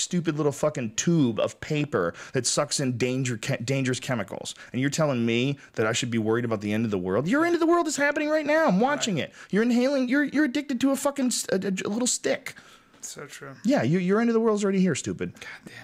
stupid little fucking tube of paper that sucks in dangerous chemicals. And you're telling me that I should be worried about the end of the world? Your end of the world is happening right now. I'm watching it. You're inhaling. You're addicted to a fucking a little stick. So true. Yeah, your end of the world's already here, stupid.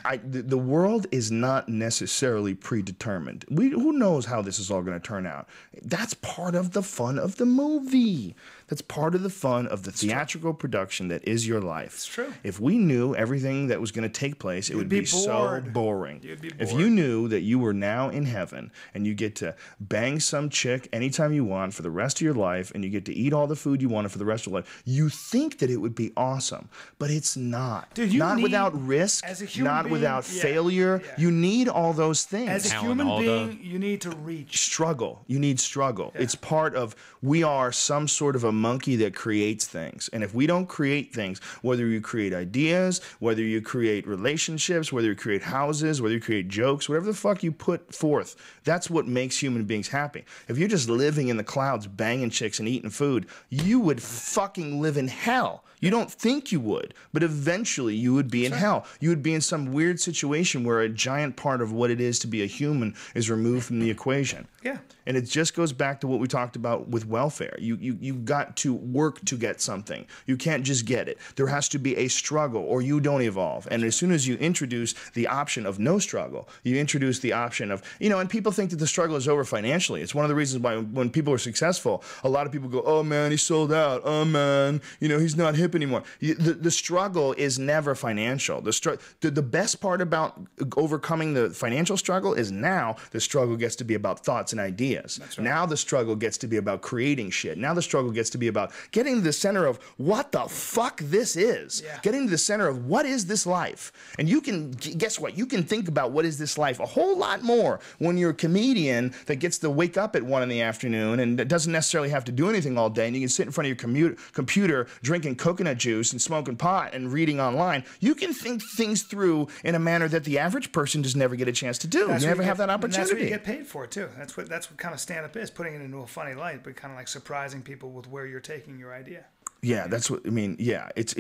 God damn. The world is not necessarily predetermined. Who knows how this is all going to turn out? That's part of the fun of the movie. That's part of the fun of the theatrical production that is your life. It's true. If we knew everything that was going to take place, it would be so boring. You'd be bored. If you knew that you were now in heaven and you get to bang some chick anytime you want for the rest of your life and you get to eat all the food you wanted for the rest of your life, you think that it would be awesome. But it's not. Dude, not without risk, as a human not being, without failure. Yeah. You need all those things. As a human being, you need to reach. Struggle. You need struggle. Yeah. It's part of, we are some sort of a monkey that creates things. And if we don't create things, whether you create ideas, whether you create relationships, whether you create houses, whether you create jokes, whatever the fuck you put forth, that's what makes human beings happy. If you're just living in the clouds, banging chicks and eating food, you would fucking live in hell. You don't think you would, but eventually you would be in hell. You would be in some weird situation where a giant part of what it is to be a human is removed from the equation. Yeah. And it just goes back to what we talked about with welfare. You've got to work to get something. You can't just get it. There has to be a struggle or you don't evolve. And as soon as you introduce the option of no struggle, you introduce the option of, and people think that the struggle is over financially. It's one of the reasons why when people are successful, a lot of people go, oh man, he sold out. Oh man, he's not hip anymore. The struggle is never financial. The best part about overcoming the financial struggle is now the struggle gets to be about thoughts and ideas. That's right. Now the struggle gets to be about creating shit. Now the struggle gets to be about getting to the center of what the fuck this is. Yeah. Getting to the center of what is this life. And you can, guess what? You can think about what is this life a whole lot more when you're a comedian that gets to wake up at 1 in the afternoon and doesn't necessarily have to do anything all day. And you can sit in front of your computer drinking coconut juice and smoking pot and reading online. You can think things through in a manner that the average person just never get a chance to do. You never have that opportunity. That's what you get paid for too. That's what kind of stand-up is, putting it into a funny light, but kind of like surprising people with where you're taking your idea. Yeah, that's what I mean. Yeah, it's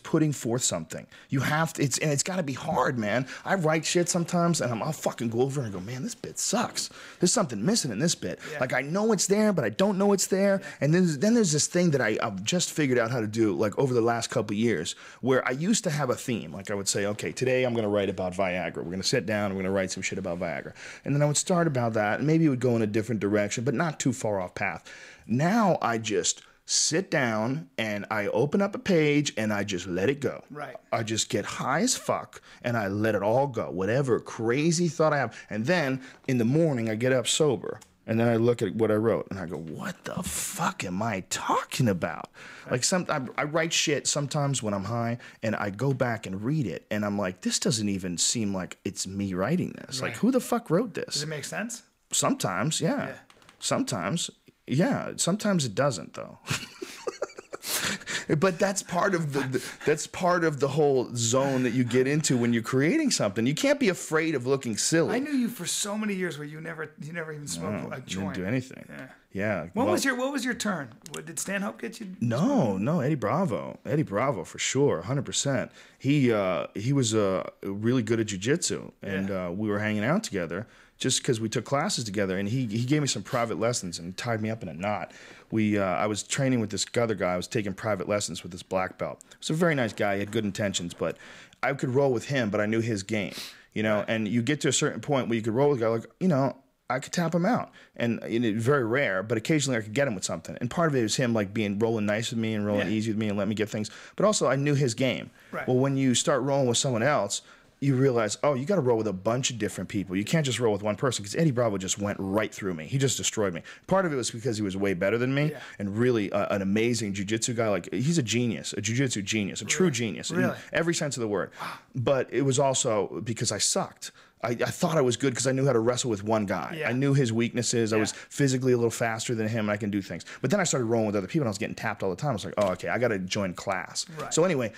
putting forth something. You have to. It's got to be hard, man. I write shit sometimes, and I'll fucking go over and go, man, this bit sucks. There's something missing in this bit. Yeah. Like I know it's there, but I don't know it's there. Yeah. And then there's this thing that I've just figured out how to do, like over the last couple of years, where I used to have a theme. Like I would say, okay, today I'm going to write about Viagra. We're going to sit down. We're going to write some shit about Viagra, and then I would start about that, and maybe it would go in a different direction, but not too far off path. Now I just sit down and I open up a page and I just let it go. Right. I just get high as fuck and I let it all go. Whatever crazy thought I have. And then in the morning I get up sober and then I look at what I wrote and I go, what the fuck am I talking about? Like I write shit sometimes when I'm high and I go back and read it and I'm like, this doesn't even seem like it's me writing this. Right. Like who the fuck wrote this? Does it make sense? Sometimes, yeah. Sometimes. Yeah, sometimes it doesn't though. But that's part of the whole zone that you get into when you're creating something. You can't be afraid of looking silly. I knew you for so many years where you never even smoked a joint. You didn't do anything. Yeah. What was your turn? Did Stanhope get you? No, Eddie Bravo for sure, 100%. He was really good at jiu-jitsu, and we were hanging out together just because we took classes together, and he gave me some private lessons and tied me up in a knot. I was training with this other guy. I was taking private lessons with this black belt. He was a very nice guy. He had good intentions, but I could roll with him, but I knew his game, and you get to a certain point where you could roll with a guy like, I could tap him out, and it's very rare, but occasionally I could get him with something. And part of it was him like rolling nice with me and rolling easy with me and let me get things. But also I knew his game. Right. Well, when you start rolling with someone else, you realize, oh, you got to roll with a bunch of different people. You can't just roll with one person, because Eddie Bravo just went right through me. He just destroyed me. Part of it was because he was way better than me and really an amazing jiu-jitsu guy. Like, he's a genius, a jiu-jitsu genius, a true genius in every sense of the word. But it was also because I sucked. I thought I was good because I knew how to wrestle with one guy. I knew his weaknesses. I was physically a little faster than him, and I can do things. But then I started rolling with other people, and I was getting tapped all the time. I was like, oh, okay, I got to join class. Right. So anyway,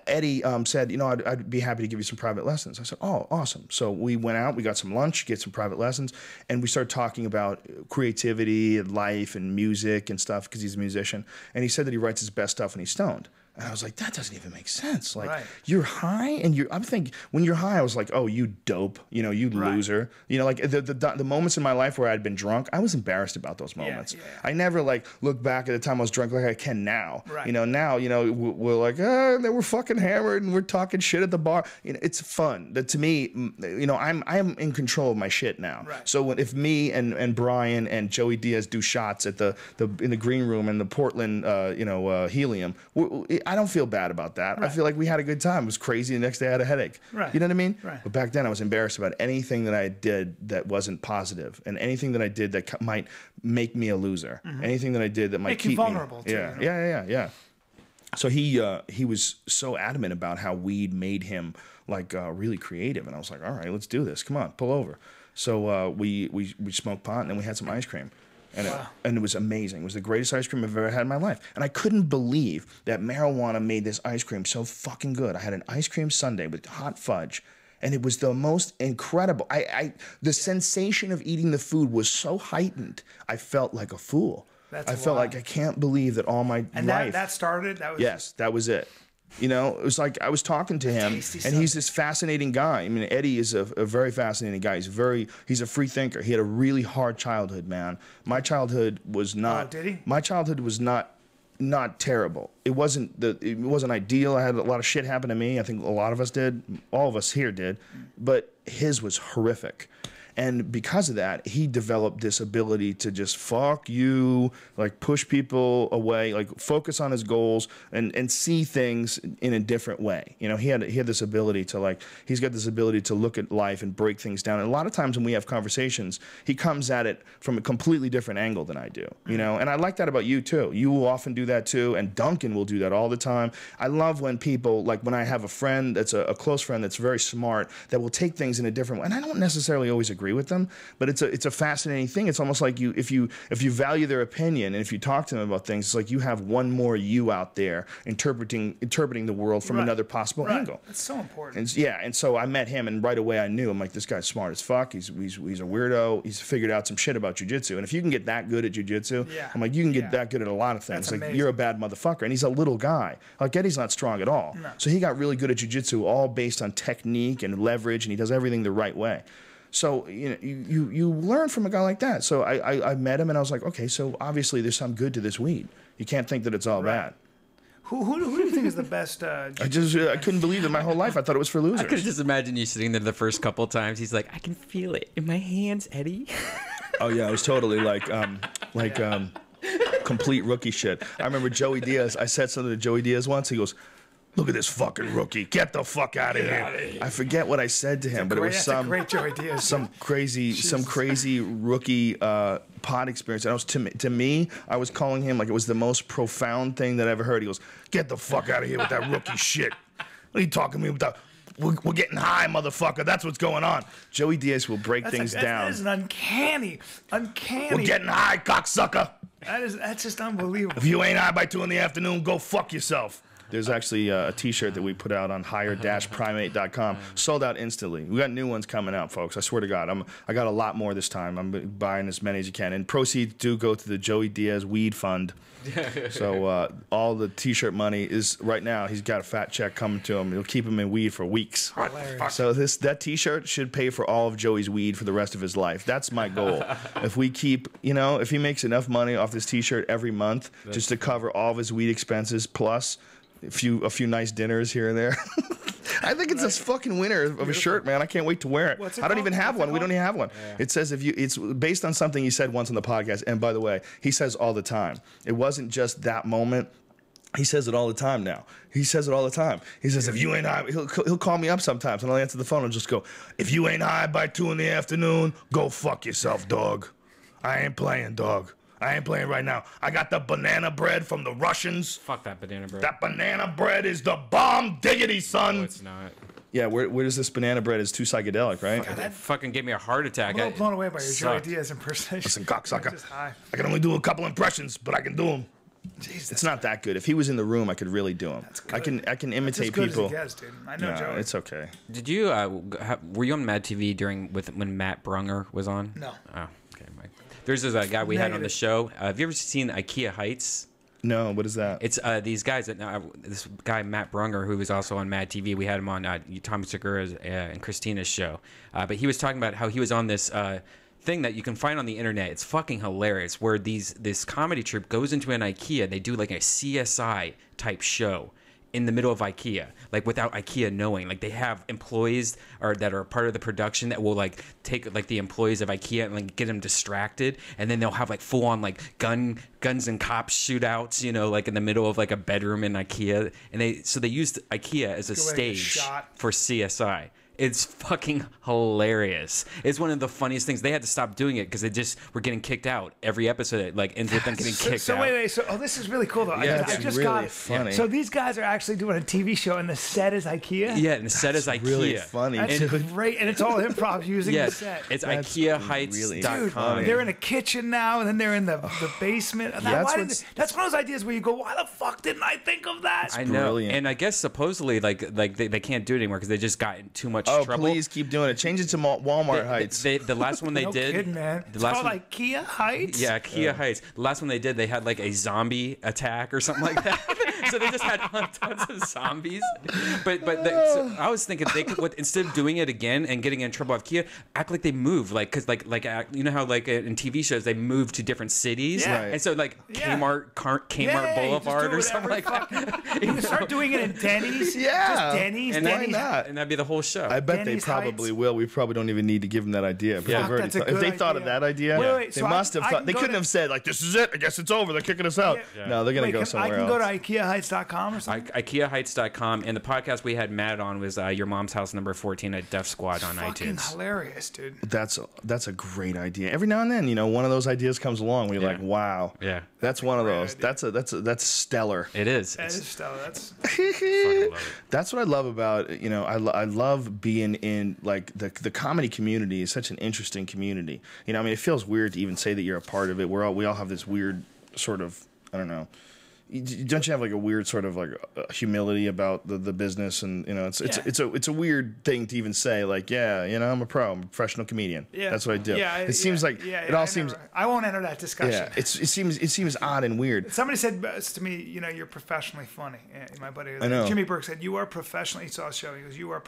Eddie said, I'd be happy to give you some private lessons. I said, oh, awesome. So we went out, we got some lunch, get some private lessons, and we started talking about creativity and life and music and stuff, because he's a musician. And he said that he writes his best stuff when he's stoned. And I was like, that doesn't even make sense. Like, Right. you're high, and I'm thinking, when you're high, I was like, oh, you dope, you know, you Right. loser. You know, like the moments in my life where I'd been drunk, I was embarrassed about those moments. Yeah. I never like look back at the time I was drunk like I can now. Right. You know, now, you know, we're like, they were fucking hammered and we're talking shit at the bar. You know, it's fun. That to me, you know, I'm in control of my shit now. Right. So if me and Bryan and Joey Diaz do shots at in the green room and the Portland, helium, I don't feel bad about that. Right. I feel like we had a good time. It was crazy. The next day I had a headache. Right. You know what I mean? Right. But back then I was embarrassed about anything that I did that wasn't positive, and anything that I did that might make me a loser. Anything that I did that might Make you keep vulnerable me. too, Yeah. you know? Yeah. So he was so adamant about how weed made him like really creative, and I was like, all right, let's do this. Come on, pull over. So we smoked pot, and then we had some ice cream. And it was amazing. It was the greatest ice cream I've ever had in my life. And I couldn't believe that marijuana made this ice cream so fucking good. I had an ice cream sundae with hot fudge, and it was the most incredible. The sensation of eating the food was so heightened, I felt like a fool. I felt like I can't believe that all my And life. that started? That was Yes, that was it. You know, it was like I was talking to him, and he's this fascinating guy. I mean, Eddie is a very fascinating guy. He's a free thinker. He had a really hard childhood, man. My childhood was not. Oh, did he? My childhood was not terrible. It wasn't ideal. I had a lot of shit happen to me. I think a lot of us did. All of us here did, but his was horrific. And because of that, he developed this ability to just fuck you, like push people away, like focus on his goals and see things in a different way. You know, he had this ability to like, he's got this ability to look at life and break things down. And a lot of times when we have conversations, he comes at it from a completely different angle than I do, you know? And I like that about you too. You will often do that too. And Duncan will do that all the time. I love when people, like when I have a friend that's a close friend that's very smart, that will take things in a different way. And I don't necessarily always agree with them, but it's a fascinating thing. It's almost like if you value their opinion and if you talk to them about things, it's like you have one more you out there interpreting the world from another possible angle. That's so important. And so I met him, and right away I knew, I'm like, this guy's smart as fuck. He's a weirdo. He's figured out some shit about jujitsu, and if you can get that good at jujitsu, I'm like, you can get that good at a lot of things. That's like you're a bad motherfucker, and he's a little guy. Like Eddie's not strong at all, so he got really good at jujitsu, all based on technique and leverage, and he does everything the right way. So you know, you learn from a guy like that. So I met him, and I was like, okay, so obviously there's some good to this weed. You can't think that it's all bad. Who do you think is the best? I couldn't believe it my whole life. I thought it was for losers. I could just imagine you sitting there the first couple of times. He's like, I can feel it in my hands, Eddie. Oh yeah, I was totally complete rookie shit. I remember Joey Diaz. I said something to Joey Diaz once. He goes, "Look at this fucking rookie! Get the fuck out of here!" I forget what I said to him, but it was some crazy rookie pod experience. And I was to me, I was calling him like it was the most profound thing that I ever heard. He goes, "Get the fuck out of here with that rookie shit! What are you talking to me about? We're getting high, motherfucker. That's what's going on." Joey Diaz will break things down. That is an uncanny. We're getting high, cocksucker. That's just unbelievable. If you ain't high by 2 in the afternoon, go fuck yourself. There's actually a T-shirt that we put out on higher-primate.com. Sold out instantly. We got new ones coming out, folks. I swear to God, I got a lot more this time. I'm buying as many as you can, and proceeds do go to the Joey Diaz Weed Fund. So all the T-shirt money is right now. He's got a fat check coming to him. It'll keep him in weed for weeks. So that T-shirt should pay for all of Joey's weed for the rest of his life. That's my goal. If we keep, if he makes enough money off this T-shirt every month just to cover all of his weed expenses plus a few nice dinners here and there. I think it's a fucking winner of a shirt, man. I can't wait to wear it. I don't even have one. We don't even have one. Yeah. It says it's based on something he said once on the podcast. And by the way, he says all the time. It wasn't just that moment. He says it all the time now. He says it all the time. He says, if you ain't high, he'll call me up sometimes and I'll answer the phone and just go, if you ain't high by 2 in the afternoon, go fuck yourself, dog. I ain't playing, dog. I ain't playing right now. I got the banana bread from the Russians. Fuck that banana bread. That banana bread is the bomb diggity, son. No, it's not. Yeah, where does this banana bread? It's too psychedelic, right? God, that fucking gave me a heart attack. I'm a little blown away by your Joey Diaz impersonation. Listen, cocksucker. I can only do a couple impressions, but I can do them. Jeez, it's not that good. If he was in the room, I could really do him. I can imitate people. people. As good as he gets, dude. I know Joey. It's okay. Did you were you on Mad TV when Matt Braunger was on? No. Oh, okay. There's this guy we had on the show. Have you ever seen IKEA Heights? No, what is that? It's these guys that this guy Matt Braunger, who was also on Mad TV. We had him on Tommy Segura's and Christina's show, but he was talking about how he was on this thing that you can find on the internet. It's fucking hilarious. Where this comedy troupe goes into an IKEA, they do like a CSI type show in the middle of IKEA, like without IKEA knowing. Like they have employees that are part of the production that will like take like the employees of IKEA and like get them distracted, and then they'll have like full on like guns and cops shootouts, you know, like in the middle of like a bedroom in IKEA, and they used IKEA as a stage for CSI. It's fucking hilarious. It's one of the funniest things. They had to stop doing it because they just were getting kicked out. Every episode it, like ends with them getting kicked out. Wait. So this is really cool though. Yeah, I just really got it. funny. So these guys are actually doing a TV show, and the set is IKEA. Yeah, and the set is IKEA. Really funny. That's great, and it's all improv using the set. It's That's IKEAHeights.com. Dude, they're in a kitchen now, and then they're in the basement. That's one of those ideas where you go, why the fuck didn't I think of that? I know, brilliant. and I guess supposedly like they can't do it anymore because they just got in too much trouble. Please keep doing it. Change it to Walmart Heights. The last one they No did, kidding, man. the It's last called one, IKEA Heights. yeah, IKEA Heights. The last one they did, they had like a zombie attack or something like that. So they just had tons of zombies. So I was thinking they could, instead of doing it again and getting in trouble with IKEA, act like they moved, like because like you know how like in TV shows they move to different cities, Yeah. and so like Kmart Boulevard or something like that. You can start doing it in Denny's. Yeah. Just Denny's. And Denny's. not? And that'd be the whole show. I bet Denny's they probably Heights. will. We probably don't even need to give them that idea. Yeah. They've already That's a thought- if good they thought of idea. that idea, Wait, they so must have I thought. can They go couldn't to- have said like, "This is it. I guess it's over. They're kicking us out." Yeah. No, they're gonna go I somewhere can go to else. IKEAHeights.com or something. IKEAHeights.com, and the podcast we had Matt on was Your Mom's House number 14 at Def Squad on Fucking iTunes. hilarious, dude. That's a great idea. Every now and then, one of those ideas comes along where you're like, "Wow, Yeah. that's one of great those. idea. That's stellar." It is. That It's is stellar. That's fucking love it. That's what I love about I love being in like the comedy community is such an interesting community. I mean, it feels weird to even say that you're a part of it. We all have this weird sort of, I don't know. Don't you have like a weird sort of like humility about the business, and it's a weird thing to even say like, I'm a professional comedian. yeah. That's what I do. Yeah, it seems like it all seems. I won't enter that discussion. Yeah, it seems odd and weird. Somebody said to me, you're professionally funny. Yeah, my buddy, I know. Jimmy Burke said, you are professionally. He saw a show. He goes, you are.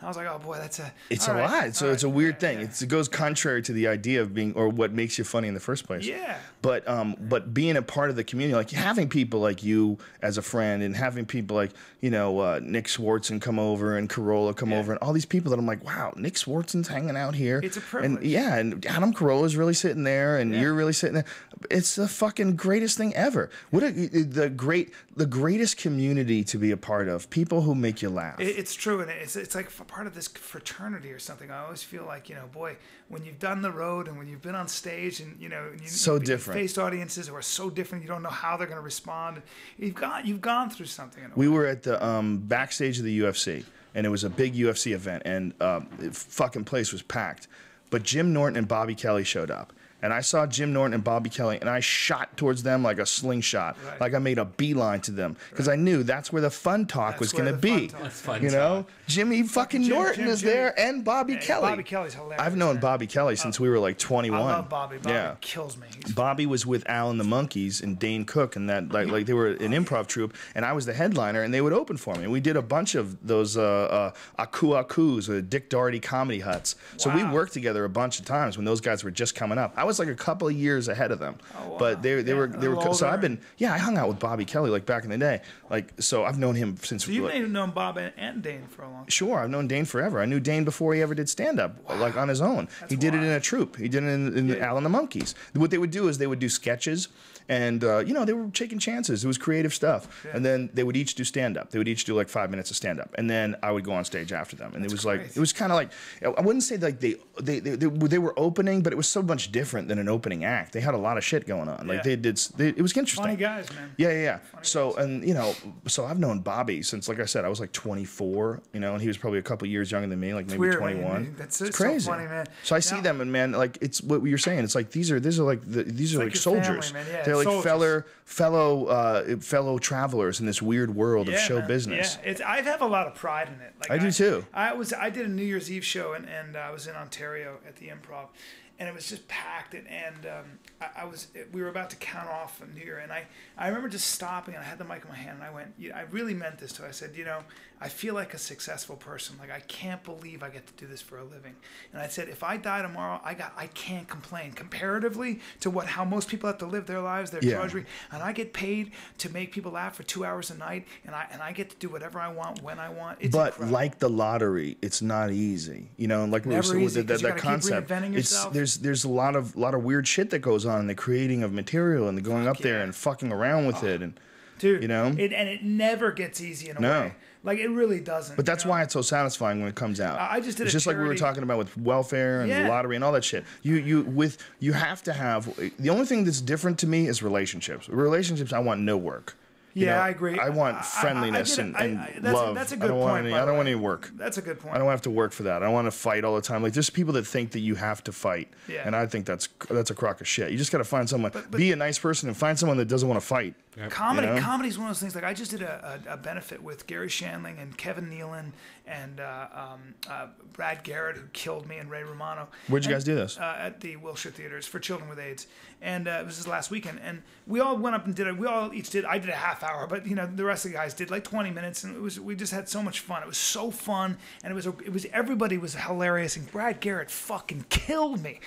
I was like, oh boy, that's a. It's all a right, lot. So all it's a right, weird yeah, thing. yeah. It goes contrary to the idea of being or what makes you funny in the first place. Yeah. But being a part of the community, like having people like you as a friend, and having people like Nick Swartzen come over and Carolla come over, and all these people that I'm like, wow, Nick Swartzen's hanging out here. It's a privilege. And Adam Carolla's really sitting there, and you're really sitting there. It's the fucking greatest thing ever. The greatest community to be a part of. People who make you laugh. It's true, and it's like part of this fraternity or something. I always feel like boy, when you've done the road and when you've been on stage and So you've different. faced audiences who are so different, you don't know how they're going to respond. You've gone through something. In a We way. were at the backstage of the UFC, and it was a big UFC event, and the fucking place was packed. But Jim Norton and Bobby Kelly showed up. And I saw Jim Norton and Bobby Kelly, and I shot towards them like a slingshot. Right. Like I made a beeline to them. Because I knew that's where the fun talk was going to be. Jimmy fucking Norton is there, and Bobby Kelly. Bobby Kelly's hilarious. I've known man. Bobby Kelly since we were like 21. I love Bobby. Bobby Yeah. kills me. He's Bobby was with Al and the Monkeys and Dane Cook, and that like they were an improv troupe, and I was the headliner, and they would open for me. And we did a bunch of those Aku-Akus, or Dick Doherty comedy huts. So we Wow. worked together a bunch of times when those guys were just coming up. I was like a couple of years ahead of them, wow. but they Yeah, were a little so I've older. been I hung out with Bobby Kelly like back in the day, like so I've known him since. So you may have known Bob and Dane for a long time. Sure, I've known Dane forever. I knew Dane before he ever did stand-up, like on his own. He did it in a troupe. He did it in Al and the Monkeys. What they would do is they would do sketches, and they were taking chances. It was creative stuff. And then they would each do stand-up. They would each do like 5 minutes of stand-up, and then I would go on stage after them. And it was crazy. like it was kind of like I wouldn't say like they were opening, but it was so much different than an opening act. They had a lot of shit going on. Like it was interesting. Funny guys, man. Yeah. So so I've known Bobby since, like I said, I was like 24, and he was probably a couple years younger than me, like maybe weird, 21. man. It's crazy. so funny, man. So I see them, and man, like it's what you're saying. It's like these are like like your soldiers. family, man. Yeah, They're like soldiers. fellow travelers in this weird world of show man. business. Yeah, I have a lot of pride in it. Like I do too. I did a New Year's Eve show, and I was in Ontario at the Improv, and it was just packed, and we were about to count off from here, and I remember just stopping, and I had the mic in my hand, and I went, I really meant this to her. I said, I feel like a successful person. Like, I can't believe I get to do this for a living. And I said, if I die tomorrow, I can't complain comparatively to how most people have to live their lives, their drudgery, and I get paid to make people laugh for 2 hours a night, and I get to do whatever I want when I want. It's incredible. Like the lottery, it's not easy. Like we were saying with that concept. There's a lot of weird shit that goes on in the creating of material and the going up there and fucking around with it, and dude, it never gets easy in a way. Like, it really doesn't. But that's why it's so satisfying when it comes out. I just did It's just like we were talking about with welfare and the lottery and all that shit. You have to have, the only thing that's different to me is relationships. Relationships, I want no work. I agree. I want friendliness and love. That's a good point. I don't want any work. That's a good point. I don't have to work for that. I don't want to fight all the time. Like, there's people that think that you have to fight, and I think that's a crock of shit. You just got to find someone, be a nice person, and find someone that doesn't want to fight. Yep. Comedy is one of those things. Like, I just did a benefit with Gary Shandling and Kevin Nealon and Brad Garrett, who killed me, and Ray Romano. Where'd you guys do this? At the Wilshire Theaters for children with AIDS, and it was this last weekend. And we all went up and did it. We all each did. I did a half hour, but the rest of the guys did like 20 minutes, and we just had so much fun. It was so fun, and it was everybody was hilarious. And Brad Garrett fucking killed me.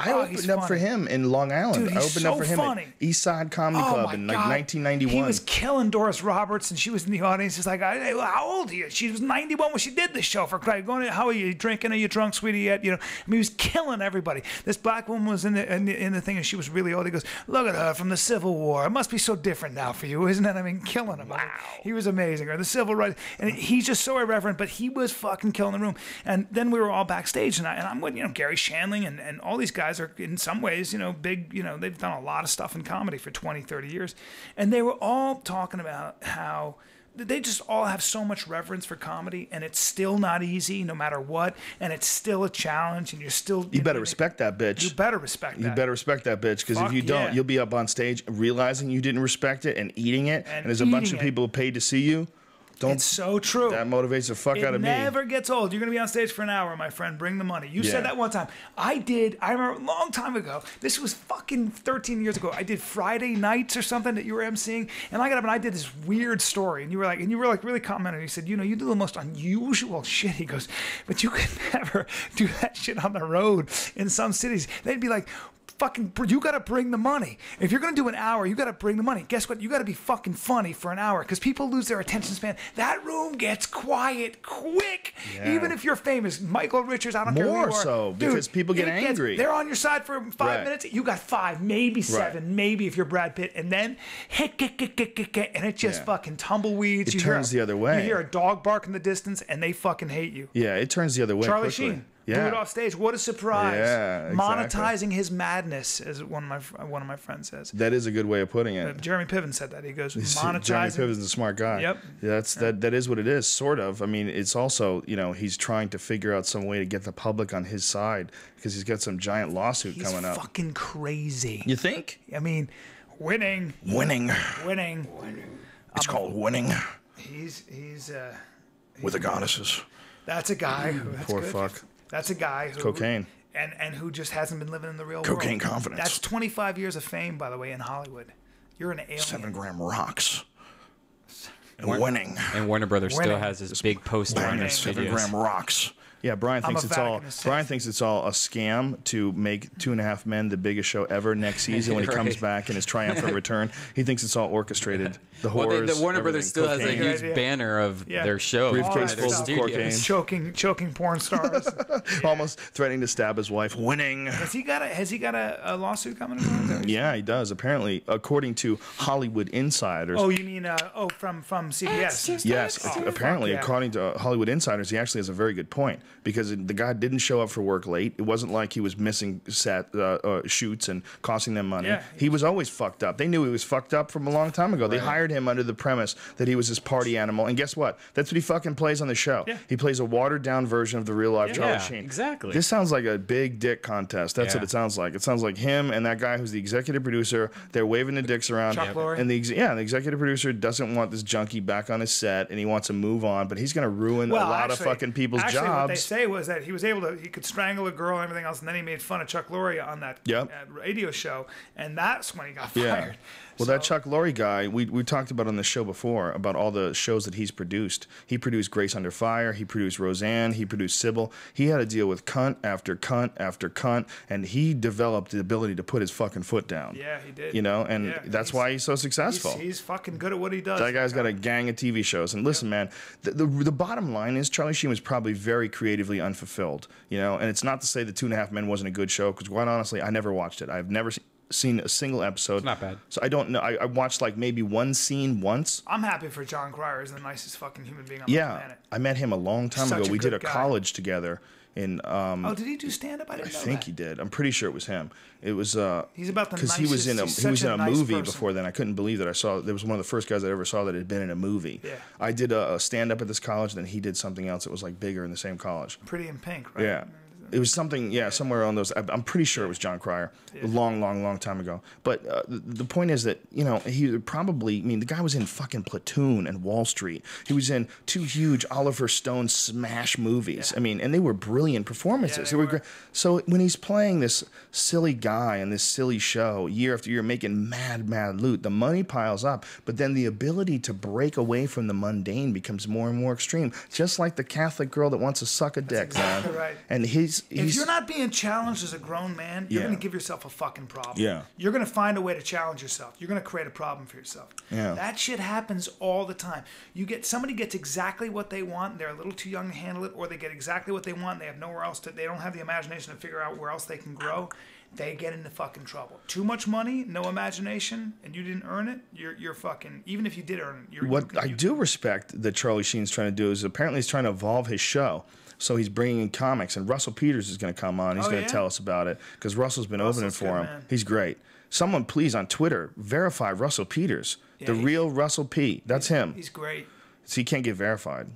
I opened up for him in Long Island. Dude, I opened up for him funny. at East Side Comedy Club in like 1991. He was killing Doris Roberts, and she was in the audience. It's like, how old are you? She was 91 when she did this show. For crying, going, how are you drinking? Are you drunk, sweetie? Yet, I mean, he was killing everybody. This black woman was in the thing, and she was really old. He goes, look at her from the Civil War. It must be so different now for you, isn't it? I mean, killing him. Wow. He was amazing. Or the Civil Rights, and he's just so irreverent, but he was fucking killing the room. And then we were all backstage, and I'm with Gary Shandling, and all these guys are in some ways big. They've done a lot of stuff in comedy for 20, 30 years, and they were all talking about how they just all have so much reverence for comedy, and it's still not easy no matter what, and it's still a challenge, and you're still... You better respect that bitch. You better respect that. You better respect that bitch, because if you don't, you'll be up on stage realizing you didn't respect it and eating it, and there's a bunch of people paid to see you. It's so true. That motivates the fuck out of me. It never gets old. You're going to be on stage for an hour, my friend. Bring the money. You said that one time. I remember a long time ago. This was fucking 13 years ago. I did Friday nights or something that you were emceeing, and I got up and I did this weird story, and you were like really complimenting. You said, you do the most unusual shit. He goes, but you could never do that shit on the road in some cities. They'd be like, you got to bring the money. If you're going to do an hour, you got to bring the money. Guess what? You got to be fucking funny for an hour, because people lose their attention span. That room gets quiet quick. Yeah. Even if you're famous. Michael Richards, I don't care who you are. More so, because people get angry. They're on your side for 5 minutes. You got 5, maybe 7, maybe if you're Brad Pitt. And then, and it just fucking tumbleweeds. It turns the other way. You hear a dog bark in the distance, and they fucking hate you. Yeah, it turns the other way Charlie quickly. Sheen. Do it off stage. What a surprise! Yeah, exactly. Monetizing his madness, as one of my friends says. That is a good way of putting it. Jeremy Piven said that. He goes, monetizing. Jeremy Piven's a smart guy. Yep. That is what it is, sort of. I mean, it's also, he's trying to figure out some way to get the public on his side, because he's got some giant lawsuit coming up. He's fucking crazy. You think? I mean, winning. It's called winning. He's with the goddesses. That's a guy who... Poor fuck. That's a guy who... Cocaine. And who just hasn't been living in the real world. Cocaine confidence. That's 25 years of fame, by the way, in Hollywood. You're an alien. 7 gram rocks. And winning. And Warner Brothers still has this big poster on their 7 gram rocks. Yeah, Brian thinks it's all a scam to make 2.5 Men the biggest show ever next season when he comes back in his triumphant return. He thinks it's all orchestrated. The horrors. The Warner Brothers still has a huge banner of their show. Briefcase full of cocaine. Choking porn stars. Almost threatening to stab his wife. Winning. Has he got a lawsuit coming? Yeah, he does. Apparently, according to Hollywood insiders. Oh, you mean from CBS? Yes. Apparently, according to Hollywood insiders, he actually has a very good point, because the guy didn't show up for work late. It wasn't like he was missing shoots and costing them money. Yeah. He was always fucked up. They knew he was fucked up from a long time ago. They hired him under the premise that he was this party animal. And guess what? That's what he fucking plays on the show. Yeah. He plays a watered-down version of the real-life Charlie Sheen. Exactly. This sounds like a big dick contest. That's what it sounds like. It sounds like him and that guy who's the executive producer. They're waving the dicks around. Chuck Lorre. And the executive producer doesn't want this junkie back on his set, and he wants to move on, but he's going to ruin a lot of fucking people's jobs. What they say was that he was able to, he could strangle a girl and everything else, and then he made fun of Chuck Lorre on that radio show, and that's when he got fired. Well, that Chuck Lorre guy, we talked about on the show before, about all the shows that he's produced. He produced Grace Under Fire, he produced Roseanne, he produced Sybil. He had to deal with cunt after cunt after cunt, and he developed the ability to put his fucking foot down. Yeah, he did. You know, and that's why he's so successful. He's fucking good at what he does. That guy's got a gang of TV shows. And listen, man, the bottom line is Charlie Sheen was probably very creatively unfulfilled, you know, and it's not to say that 2.5 Men wasn't a good show, because quite honestly, I never watched it. I've never seen a single episode. It's not bad. So I don't know. I watched like maybe one scene once. I'm happy for John Cryer. He's the nicest fucking human being on the planet. I met him a long time ago. We did a college together. In, oh, did he do stand-up? I think he did. I'm pretty sure it was him. It was he's about the nicest. Because he was in a nice movie person. before then. I couldn't believe that I saw. There was one of the first guys I ever saw that had been in a movie. Yeah. I did a stand-up at this college, then he did something else that was like bigger in the same college. Pretty in Pink, right? Yeah. It was something, somewhere on those. I'm pretty sure it was John Cryer, a long time ago. But the point is that, you know, he probably, I mean, the guy was in fucking Platoon and Wall Street. He was in 2 huge Oliver Stone smash movies. I mean, and they were brilliant performances. Yeah, they were. Great. So when he's playing this silly guy in this silly show year after year, making mad loot, the money piles up, but then the ability to break away from the mundane becomes more and more extreme. Just like the Catholic girl that wants to suck a dick, exactly man. right. And if you're not being challenged as a grown man, you're going to give yourself a fucking problem. Yeah. You're going to find a way to challenge yourself. You're going to create a problem for yourself. Yeah. That shit happens all the time. Somebody gets exactly what they want, and they're a little too young to handle it, or they get exactly what they want, and they have nowhere else to, they don't have the imagination to figure out where else they can grow. They get into fucking trouble. Too much money, no imagination, and you didn't earn it, you're fucking, even if you did earn it. What I do respect that Charlie Sheen's trying to do is apparently he's trying to evolve his show. So he's bringing in comics, and Russell Peters is going to come on. He's going to tell us about it, because Russell's been opening for him. Man. He's great. Someone please on Twitter verify Russell Peters, the real Russell P. That's him. He's great. So he can't get verified.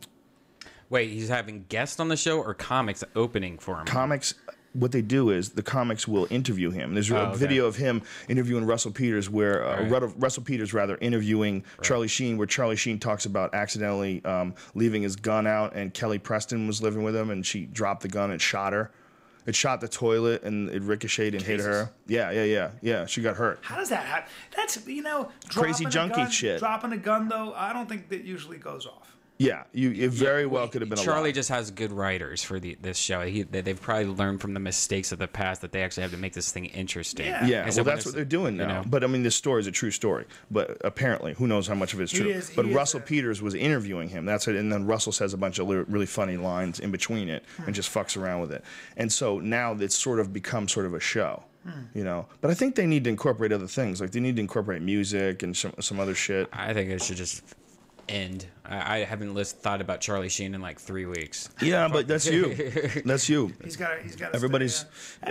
Wait, he's having guests on the show or comics opening for him? Comics. What they do is the comics will interview him. There's a video of him interviewing Russell Peters, where Russell Peters interviewing Charlie Sheen, where Charlie Sheen talks about accidentally leaving his gun out, and Kelly Preston was living with him, and she dropped the gun and shot her. It shot the toilet, and it ricocheted and hit her. Yeah. She got hurt. How does that happen? That's, you know, crazy junkie shit. Dropping a gun, though, I don't think that usually goes off. Yeah, it very well could have been a Charlie just has good writers for this show. They've probably learned from the mistakes of the past that they actually have to make this thing interesting. Yeah. Well, that's what they're doing now. You know? But I mean, this story is a true story. But apparently, who knows how much of it's true? But Russell Peters was interviewing him. That's it. And then Russell says a bunch of really funny lines in between it and just fucks around with it. And so now it's sort of become sort of a show. You know, but I think they need to incorporate other things. Like they need to incorporate music and some other shit. I think it should just end. I haven't thought about Charlie Sheen in like 3 weeks. Yeah, but that's you. That's you. He's got. Everybody's.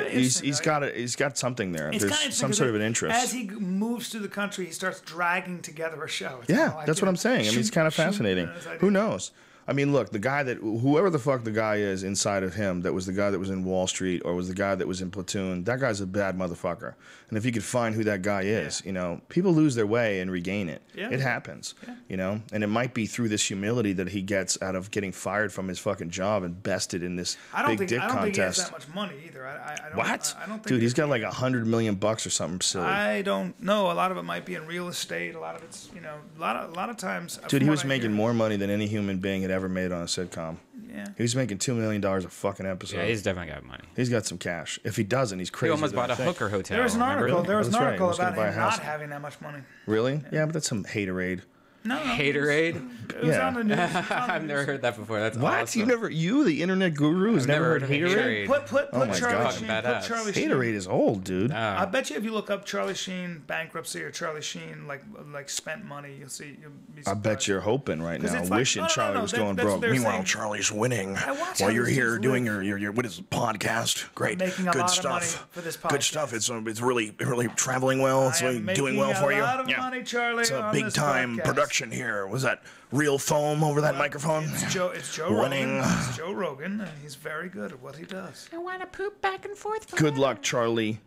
He's got something there. There's some sort of an interest. As he moves through the country, he starts dragging together a show. It's yeah, that's what I'm saying. I mean, it's kind of fascinating. Who knows? I mean, look, the guy whoever the fuck the guy is inside of him, that was the guy that was in Wall Street or was the guy that was in Platoon, that guy's a bad motherfucker. And if you could find who that guy is, you know, people lose their way and regain it. Yeah. It happens, you know, and it might be through this humility that he gets out of getting fired from his fucking job and bested in this big dick contest. I don't think he has that much money either. What? I don't think dude, he's got like $100 million or something silly. I don't know. A lot of it might be in real estate. A lot of it's, you know, a lot of times. Dude, he was making more money than any human being had ever made on a sitcom. Yeah. He was making $2 million a fucking episode. Yeah, he's definitely got money. He's got some cash. If he doesn't, he's crazy. He almost bought a hooker hotel. There was an article. There was an article about him not having that much money. Really? Yeah, but that's some haterade. No. Haterade? It was on the news. I've never heard that before. That's what? Awesome. You, the internet guru, has never heard Haterade? Put oh my Charlie God. Sheen. Sheen. Haterade is old, dude. I bet you if you look up Charlie Sheen bankruptcy or Charlie Sheen like spent money, you'll see. You'll be I bet you're hoping right now, wishing Charlie was going broke. Meanwhile, Charlie's winning while you're here doing your what is it, podcast? Great, making a good lot stuff. Of money for this podcast. Good stuff. It's really traveling well. It's really doing well for you. A lot of money, Charlie. It's a big time production here. Was that real foam over that microphone? It's Joe Rogan. It's Joe Rogan, and he's very good at what he does. I want to poop back and forth. Good luck, Charlie.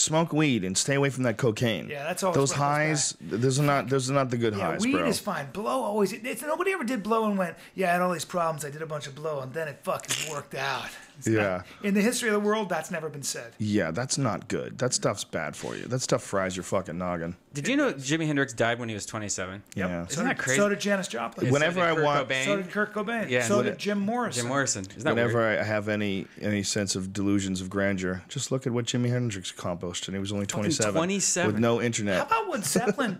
smoke weed and stay away from that cocaine. Yeah, that's always those highs. Those are not the good highs, weed bro. is fine. Blow always. Nobody ever did blow and went, yeah, I had all these problems. I did a bunch of blow and then it fucking worked out. In the history of the world, that's never been said. Yeah, that's not good. That stuff's bad for you. That stuff fries your fucking noggin. Did you know Jimi Hendrix died when he was 27? Yep. Yeah. Isn't that crazy? So did Janis Joplin. Yeah, Whenever I want, So did Kurt Cobain. Yeah. So did Jim Morrison. Jim Morrison. Isn't that whenever weird? I have any sense of delusions of grandeur, just look at what Jimi Hendrix accomplished, and he was only 27, 27. with no internet. How about what Zeppelin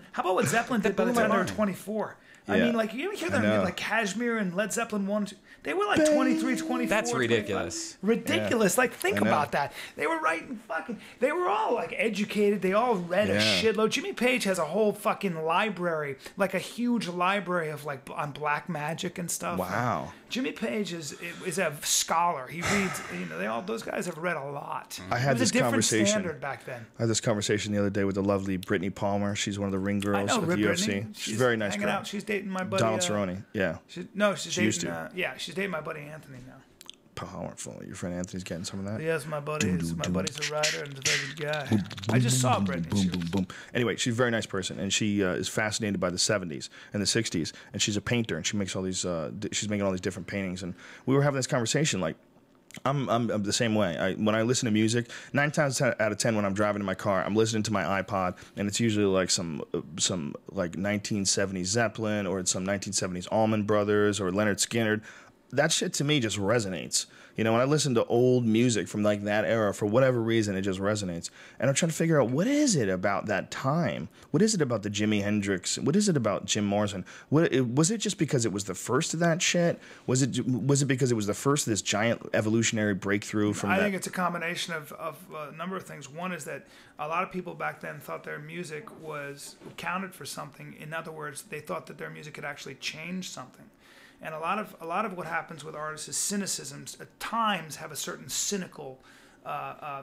did by the time they were 24? I Yeah. mean, like, you ever hear them, like Kashmir and Led Zeppelin 1, they were like 23, 24. That's ridiculous. 25. Ridiculous. Yeah. Like, think I know. about that. They were writing they were all, like, educated. They all read a Yeah. shitload. Jimmy Page has a whole fucking library, like a huge library of, like, on black magic and stuff. Wow. Jimmy Page is a scholar. He reads, those guys have read a lot. I had it was this a different conversation. standard back then. I had this conversation the other day with the lovely Brittany Palmer. She's one of the ring I girls know of the Brittany. UFC. She's a very nice hanging girl. out. She's dating my buddy. Donald Cerrone. Yeah. She's used dating. to. She's dating my buddy Anthony now. Powerful. Your friend Anthony's getting some of that. Yes, my buddy's a writer and a very good guy. I just saw Brittany. Boom, boom, boom. Anyway, she's a very nice person, and she is fascinated by the 70s and the 60s, and she's a painter, and she makes all these. She's making all these different paintings, and we were having this conversation like. I'm the same way. When I listen to music, 9 times out of 10 when I'm driving in my car, I'm listening to my iPod, and it's usually like some like 1970s Zeppelin or it's some 1970s Allman Brothers or Leonard Skinner. That shit to me just resonates. When I listen to old music from like that era, for whatever reason, it just resonates. And I'm trying to figure out, what is it about that time? What is it about the Jimi Hendrix? What is it about Jim Morrison? Was it just because it was the first of that shit? Was it because it was the first of this giant evolutionary breakthrough from I think it's a combination of a number of things. One is that a lot of people back then thought their music counted for something. In other words, they thought that their music could actually change something. And a lot of what happens with artists is cynicisms at times have a certain cynical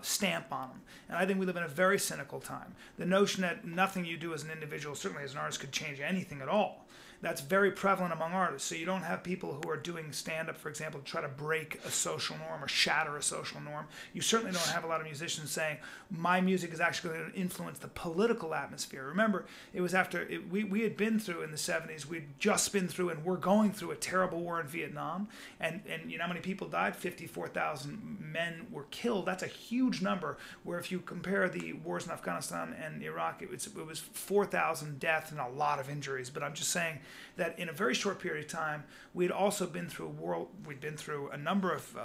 stamp on them. And I think we live in a very cynical time. The notion that nothing you do as an individual, certainly as an artist, could change anything at all. That's very prevalent among artists. So you don't have people who are doing stand-up, for example, to try to break a social norm or shatter a social norm. You certainly don't have a lot of musicians saying, my music is actually going to influence the political atmosphere. Remember, it was after we had been through in the 70s, we'd just been through and we're going through a terrible war in Vietnam. And you know how many people died? 54,000 men were killed. That's a huge number, where if you compare the wars in Afghanistan and Iraq, it was 4,000 deaths and a lot of injuries. But I'm just saying that in a very short period of time, we'd also been through a number of,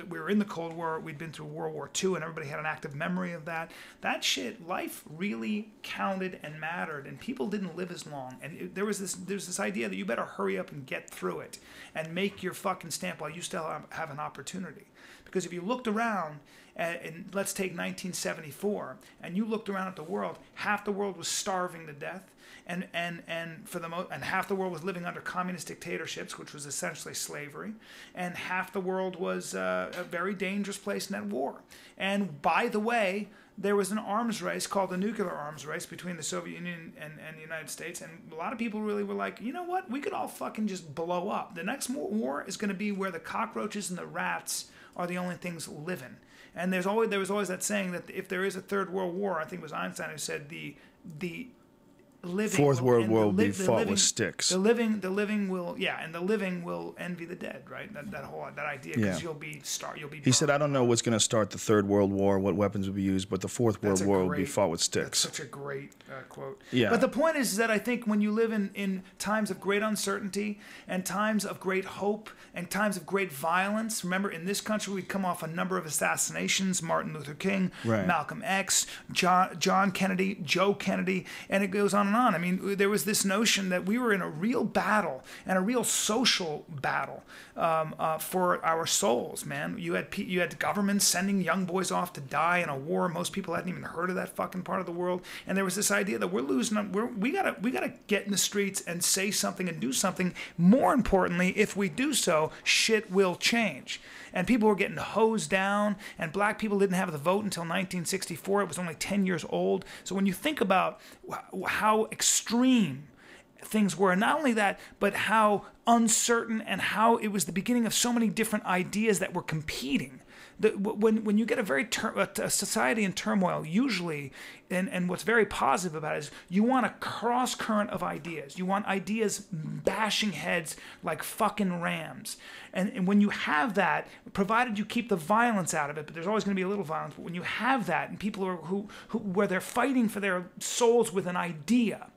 we were in the Cold War, we'd been through World War II, and everybody had an active memory of that. That shit, life really counted and mattered, and people didn't live as long. And there's this idea that you better hurry up and get through it and make your fucking stamp while you still have an opportunity. Because if you looked around, and let's take 1974, and you looked around at the world, half the world was starving to death, and half the world was living under communist dictatorships, which was essentially slavery, and half the world was a very dangerous place in that war. And by the way, there was an arms race called the nuclear arms race between the Soviet Union and the United States, and a lot of people really were like, you know what, we could all fucking just blow up. The next war is going to be where the cockroaches and the rats are the only things living. And there was always that saying that if there is a third world war, I think it was Einstein who said the living Fourth World War will be the fought living, with sticks. The living will envy the dead, right? That idea, because Yeah. you'll be. He said, I don't know what's going to start the Third World War, what weapons will be used, but the Fourth World War will be fought with sticks. That's such a great quote. Yeah. But the point is that I think when you live in times of great uncertainty and times of great hope and times of great violence, remember in this country we'd come off a number of assassinations, Martin Luther King, Right. Malcolm X, John Kennedy, Joe Kennedy, and it goes on and on. I mean, there was this notion that we were in a real battle and a real social battle for our souls, man. You had governments sending young boys off to die in a war. Most people hadn't even heard of that fucking part of the world. And there was this idea that we're losing. We gotta get in the streets and say something and do something. More importantly, if we do so, shit will change. And people were getting hosed down, and black people didn't have the vote until 1964. It was only 10 years old. So when you think about how extreme things were. Not only that, but how uncertain and how it was the beginning of so many different ideas that were competing. When you get a society in turmoil, usually, and what's very positive about it is you want a cross current of ideas. You want ideas bashing heads like fucking rams. And when you have that, provided you keep the violence out of it, but there's always going to be a little violence. But when you have that, and people are where they're fighting for their souls with an idea,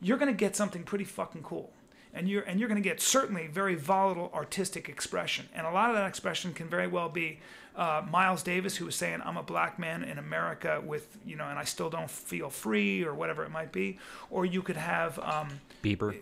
you're going to get something pretty fucking cool. And you're going to get certainly very volatile artistic expression. And a lot of that expression can very well be Miles Davis, who was saying, I'm a black man in America with, and I still don't feel free, or whatever it might be. Or you could have Bieber.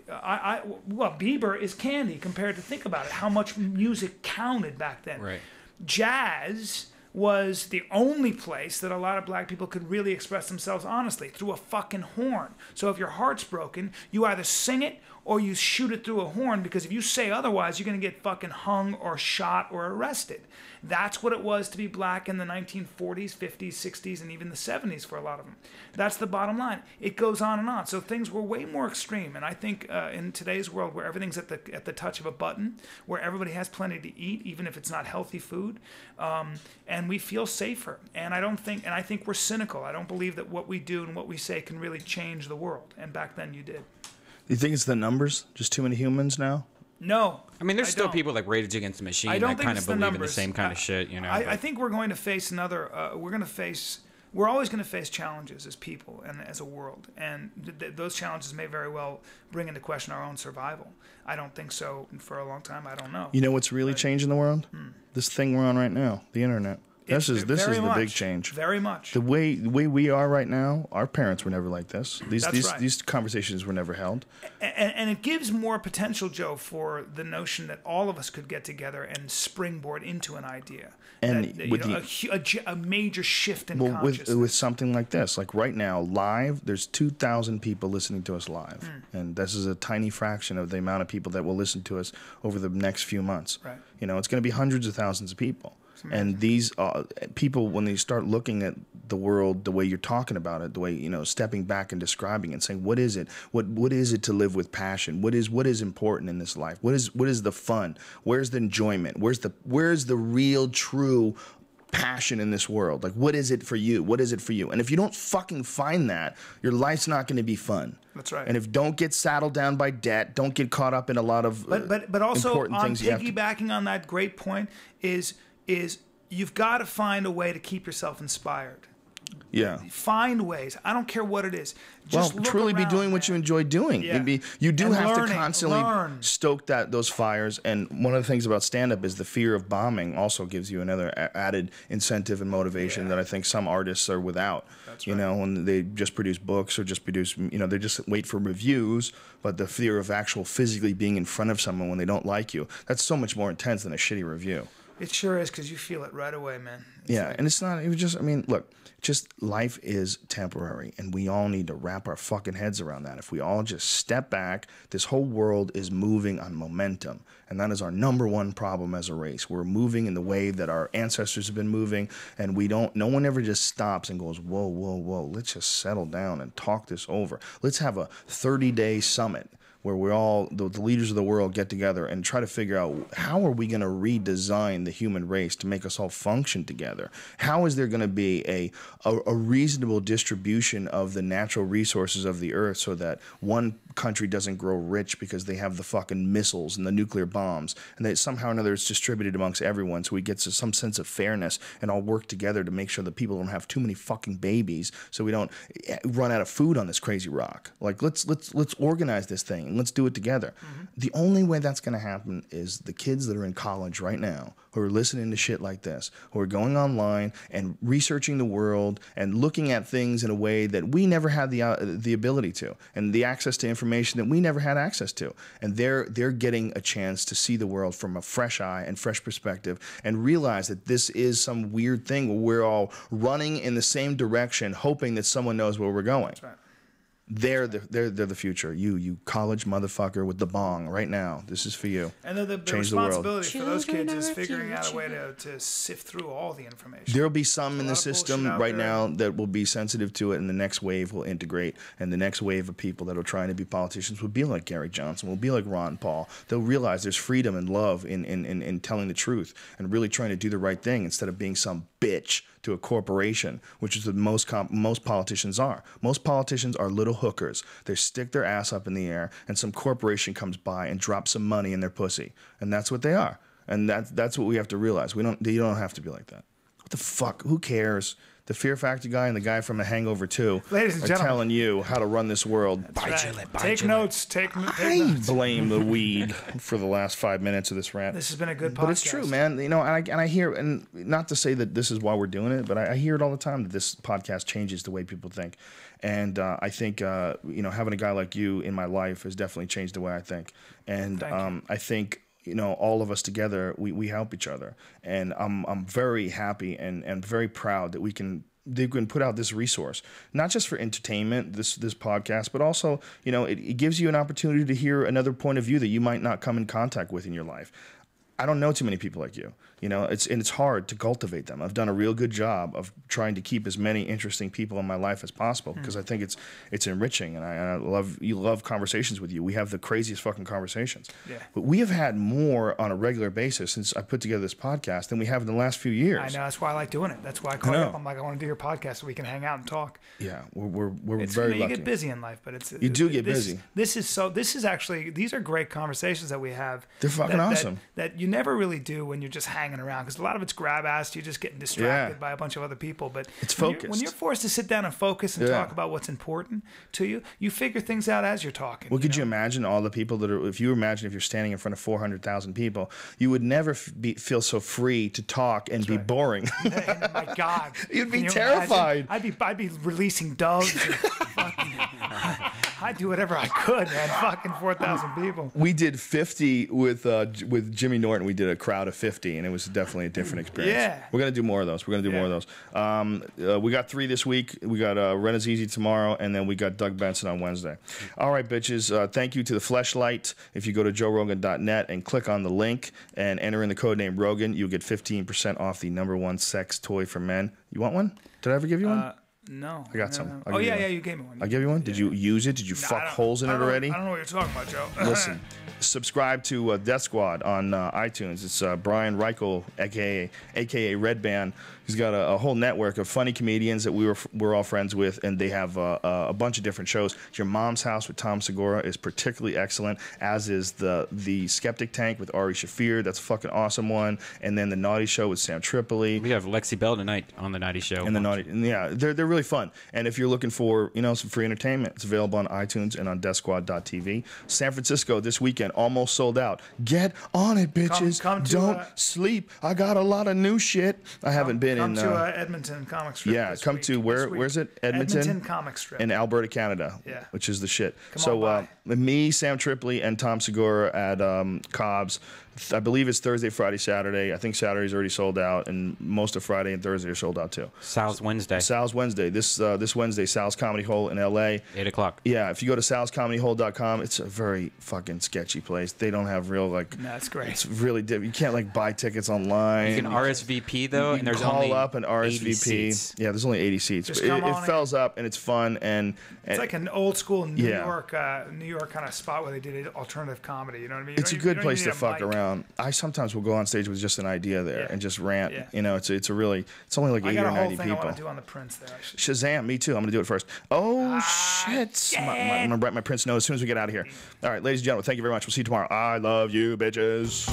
Well, Bieber is candy compared to, think about it, how much music counted back then. Right. Jazz was the only place that a lot of black people could really express themselves honestly, through a fucking horn. So if your heart's broken, you either sing it or you shoot it through a horn, because if you say otherwise, you're going to get fucking hung or shot or arrested. That's what it was to be black in the 1940s, 50s, 60s, and even the 70s for a lot of them. That's the bottom line. It goes on and on. So things were way more extreme. And I think in today's world, where everything's at the touch of a button, where everybody has plenty to eat, even if it's not healthy food, and we feel safer. And I think we're cynical. I don't believe that what we do and what we say can really change the world. And back then you did. You think it's the numbers? Just too many humans now? No. I mean, there's still people like Rage Against the Machine that kind of believe in the same kind of shit, I think we're going to face another. We're always going to face challenges as people and as a world, and those challenges may very well bring into question our own survival. I don't think so for a long time. I don't know. You know what's really changing the world? This thing we're on right now, the internet. This is the big change. Very much. The way we are right now, our parents were never like this. These conversations were never held. And it gives more potential, Joe, for the notion that all of us could get together and springboard into an idea. And a major shift in consciousness. With something like this, like right now, live, there's 2,000 people listening to us live. And this is a tiny fraction of the amount of people that will listen to us over the next few months. Right. It's going to be hundreds of thousands of people. And these people, when they start looking at the world the way you're talking about it, the way, stepping back and describing it and saying, what is it? What is it to live with passion? What is important in this life? What is the fun? Where's the enjoyment? Where's the real, true passion in this world? Like, what is it for you? What is it for you? And if you don't fucking find that, your life's not going to be fun. That's right. And if don't get saddled down by debt, don't get caught up in a lot of but also important on things. Piggybacking on that great point is you've got to find a way to keep yourself inspired. Yeah. Find ways. I don't care what it is. Just truly be doing what you enjoy doing. Yeah. You do and have to constantly stoke those fires. And one of the things about stand-up is the fear of bombing also gives you another added incentive and motivation that I think some artists are without. That's right. When they just produce books or just produce, they just wait for reviews. But the fear of actual physically being in front of someone when they don't like you, that's so much more intense than a shitty review. It sure is, because you feel it right away, man. And it's not, look, just life is temporary, and we all need to wrap our fucking heads around that. If we all just step back, this whole world is moving on momentum, and that is our number one problem as a race. We're moving in the way that our ancestors have been moving, and no one ever just stops and goes, whoa, whoa, whoa, let's just settle down and talk this over. Let's have a 30-day summit where we all, the leaders of the world, get together and try to figure out how are we going to redesign the human race to make us all function together? How is there going to be a reasonable distribution of the natural resources of the earth so that one country doesn't grow rich because they have the fucking missiles and the nuclear bombs, and that somehow or another it's distributed amongst everyone so we get to some sense of fairness and all work together to make sure that people don't have too many fucking babies so we don't run out of food on this crazy rock. Like, let's organize this thing. Let's do it together. The only way that's going to happen is the kids that are in college right now who are listening to shit like this, who are going online and researching the world and looking at things in a way that we never had the ability to, and the access to information that we never had access to. And they're getting a chance to see the world from a fresh eye and fresh perspective and realize that this is some weird thing where we're all running in the same direction hoping that someone knows where we're going. That's right. They're the future. You college motherfucker with the bong right now. This is for you. And the responsibility for those kids is figuring out a way to sift through all the information. There'll be some in the system right now that will be sensitive to it, and the next wave will integrate. And the next wave of people that are trying to be politicians will be like Gary Johnson, will be like Ron Paul. They'll realize there's freedom and love in telling the truth and really trying to do the right thing instead of being some bitch to a corporation, which is what most politicians are. Most politicians are little hookers. They stick their ass up in the air, and some corporation comes by and drops some money in their pussy, and that's what they are. And that's what we have to realize. You don't have to be like that. What the fuck? Who cares? The Fear Factor guy and the guy from The Hangover 2 Ladies and are gentlemen, telling you how to run this world. Take notes. Take I notes. blame the weed for the last 5 minutes of this rant. This has been a good podcast. But it's true, man. You know, and I hear, and not to say that this is why we're doing it, but I hear it all the time that this podcast changes the way people think. And I think, having a guy like you in my life has definitely changed the way I think. And I think, all of us together, we help each other. And I'm very happy and very proud that we can put out this resource, not just for entertainment, this podcast, but also, it gives you an opportunity to hear another point of view that you might not come in contact with in your life. I don't know too many people like you. It's hard to cultivate them. I've done a real good job of trying to keep as many interesting people in my life as possible because I think it's enriching, and I love conversations with you. We have the craziest fucking conversations. Yeah. But we have had more on a regular basis since I put together this podcast than we have in the last few years. I know, that's why I like doing it. That's why I call you up. I'm like, I want to do your podcast so we can hang out and talk. Yeah, we're very lucky. You get busy in life, but you do get busy. These are great conversations that we have. They're fucking awesome. That you never really do when you're just hanging around, because a lot of it's grab ass. You're just getting distracted by a bunch of other people. But it's focused. When you're forced to sit down and focus and talk about what's important to you, you figure things out as you're talking. Well, could you imagine all the people that are? If you're standing in front of 400,000 people, you would never feel so free to talk and be boring. My God, you'd be terrified. I'd be releasing doves. I'd do whatever I could, man. Fucking 4,000 people. We did 50 with Jimmy Norton. We did a crowd of 50, and it was definitely a different experience. Yeah. We're gonna do more of those. We got 3 this week. We got Renazizi tomorrow, and then we got Doug Benson on Wednesday. All right, bitches. Thank you to the Fleshlight. If you go to joerogan.net and click on the link and enter in the code name Rogan, you'll get 15% off the #1 sex toy for men. You want one? Did I ever give you one? No. I got some. You gave me one. I gave you one? Did you use it? Did you fuck holes in it already? I don't know what you're talking about, Joe. Listen, subscribe to Death Squad on iTunes. It's Bryan Callen, aka Redban. He's got a whole network of funny comedians that we're all friends with, and they have a bunch of different shows. Your Mom's House with Tom Segura is particularly excellent, as is the Skeptic Tank with Ari Shaffir. That's a fucking awesome one. And then the Naughty Show with Sam Tripoli. We have Lexi Bell tonight on the Naughty Show. And they're really fun. And if you're looking for some free entertainment, it's available on iTunes and on DeathSquad.tv. San Francisco this weekend, almost sold out. Get on it, bitches. Don't sleep. I got a lot of new shit. I haven't been Come to Edmonton Comic Strip. Yeah, come to where's it? Edmonton Comic Strip in Alberta, Canada. Yeah, which is the shit. So me, Sam Tripoli, and Tom Segura at Cobb's. I believe it's Thursday, Friday, Saturday. I think Saturday's already sold out, and most of Friday and Thursday are sold out too. Sal's Wednesday. This Wednesday, Sal's Comedy Hole in L.A. 8 o'clock. Yeah, if you go to salscomedyhole.com, it's a very fucking sketchy place. They don't have real That's great. It's really you can't buy tickets online. You can RSVP though, and there's call only up and RSVP. 80 seats. Yeah, there's only 80 seats. But it fills up and it's fun and it's like an old school New York kind of spot where they did alternative comedy. You know what I mean? It's a good place to fuck around. I sometimes will go on stage with just an idea there and just rant. Yeah. It's only like 80 or 90 people. I got a whole thing I want to do on the Prince there. Shazam, me too. I'm gonna do it first. Oh shit! Yeah. I'm gonna write my Prince note as soon as we get out of here. All right, ladies and gentlemen, thank you very much. We'll see you tomorrow. I love you, bitches.